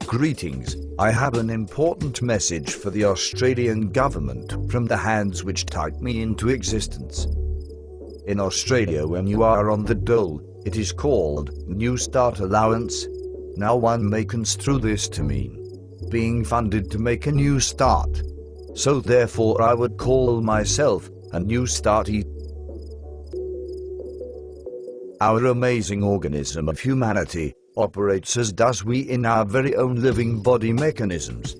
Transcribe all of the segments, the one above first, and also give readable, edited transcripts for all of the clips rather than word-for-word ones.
Greetings, I have an important message for the Australian government from the hands which typed me into existence. In Australia, when you are on the dole, it is called Newstart allowance. Now one may construe this to mean being funded to make a new start. So therefore I would call myself a Newstartee. Our amazing organism of humanity operates as does we in our very own living body mechanisms.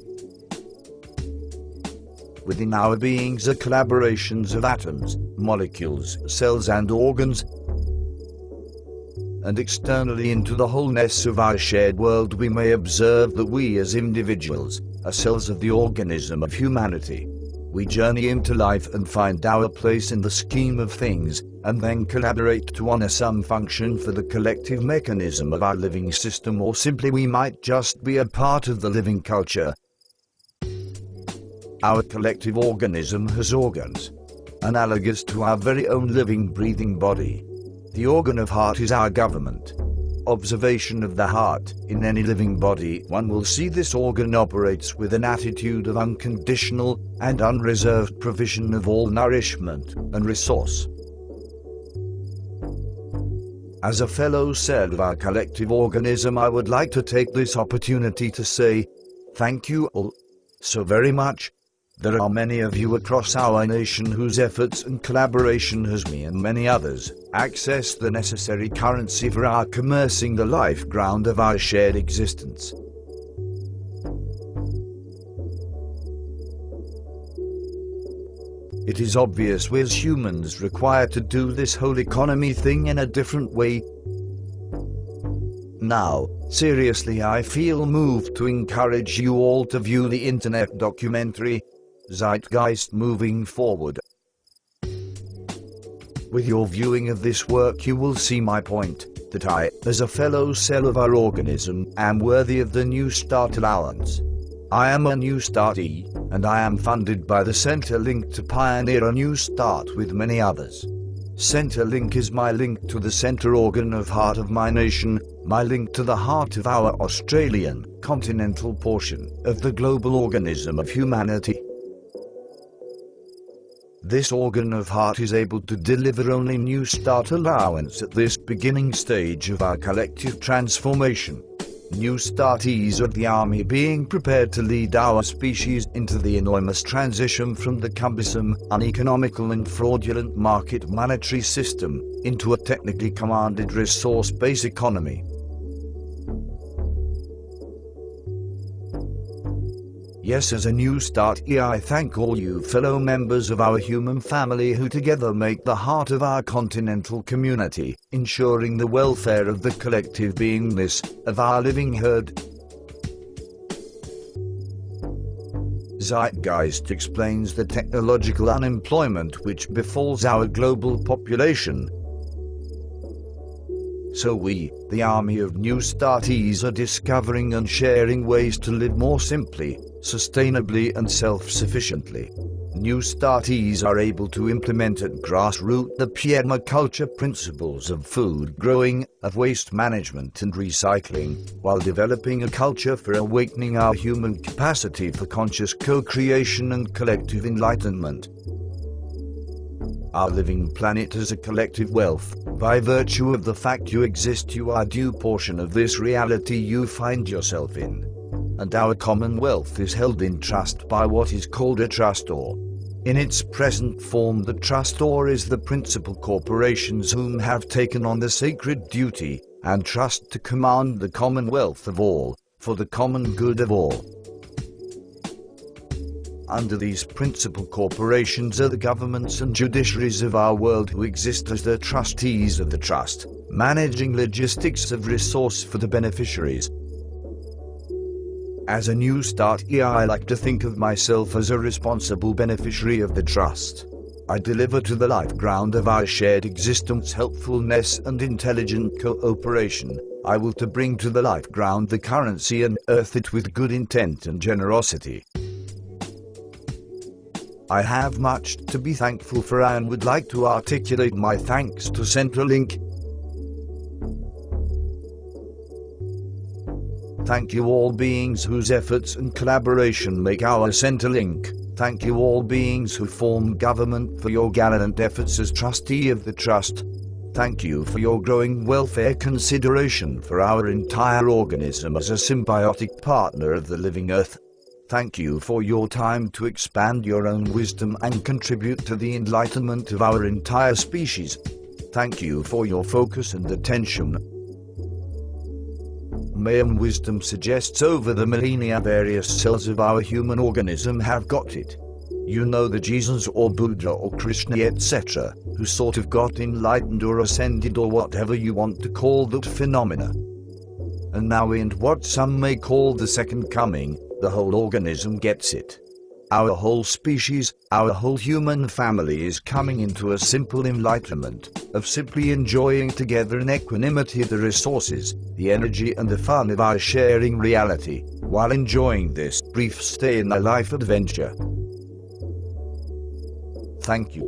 Within our beings are collaborations of atoms, molecules, cells and organs. And externally into the wholeness of our shared world we may observe that we as individuals are cells of the organism of humanity. We journey into life and find our place in the scheme of things, and then collaborate to honor some function for the collective mechanism of our living system, or simply we might just be a part of the living culture. Our collective organism has organs, analogous to our very own living breathing body. The organ of heart is our government. Observation of the heart in any living body, one will see this organ operates with an attitude of unconditional and unreserved provision of all nourishment and resource. As a fellow cell of our collective organism, I would like to take this opportunity to say thank you all so very much. There are many of you across our nation whose efforts and collaboration has me and many others access the necessary currency for our commercing the life ground of our shared existence. It is obvious we as humans require to do this whole economy thing in a different way. Now, seriously, I feel moved to encourage you all to view the internet documentary Zeitgeist moving forward. With your viewing of this work you will see my point, that I, as a fellow cell of our organism, am worthy of the Newstart allowance. I am a Newstartee, and I am funded by the Centrelink to pioneer a new start with many others. Centrelink is my link to the center organ of heart of my nation, my link to the heart of our Australian, continental portion of the global organism of humanity. This organ of heart is able to deliver only Newstart allowance at this beginning stage of our collective transformation. Newstartees of the army being prepared to lead our species into the enormous transition from the cumbersome, uneconomical and fraudulent market monetary system into a technically commanded resource-based economy. Yes, as a Newstartee, I thank all you fellow members of our human family who together make the heart of our continental community, ensuring the welfare of the collective beingness of our living herd. Zeitgeist explains the technological unemployment which befalls our global population. So we, the army of Newstartees, are discovering and sharing ways to live more simply, sustainably and self-sufficiently. Newstartees are able to implement at grassroots the permaculture principles of food growing, of waste management and recycling, while developing a culture for awakening our human capacity for conscious co-creation and collective enlightenment. Our living planet is a collective wealth. By virtue of the fact you exist, you are due portion of this reality you find yourself in. And our commonwealth is held in trust by what is called a trustor. In its present form, the trustor is the principal corporations whom have taken on the sacred duty and trust to command the commonwealth of all, for the common good of all. Under these principal corporations are the governments and judiciaries of our world who exist as the trustees of the trust, managing logistics of resource for the beneficiaries. As a Newstartee, I like to think of myself as a responsible beneficiary of the trust. I deliver to the life ground of our shared existence helpfulness and intelligent cooperation. I will to bring to the life ground the currency and earth it with good intent and generosity. I have much to be thankful for and would like to articulate my thanks to Centrelink. Thank you all beings whose efforts and collaboration make our center link. Thank you all beings who form government for your gallant efforts as trustee of the trust. Thank you for your growing welfare consideration for our entire organism as a symbiotic partner of the living earth. Thank you for your time to expand your own wisdom and contribute to the enlightenment of our entire species. Thank you for your focus and attention. Mayan wisdom suggests over the millennia various cells of our human organism have got it. You know the Jesus or Buddha or Krishna etc., who sort of got enlightened or ascended or whatever you want to call that phenomena. And now in what some may call the second coming, the whole organism gets it. Our whole species, our whole human family is coming into a simple enlightenment of simply enjoying together in equanimity the resources, the energy and the fun of our sharing reality, while enjoying this brief stay in a life adventure. Thank you.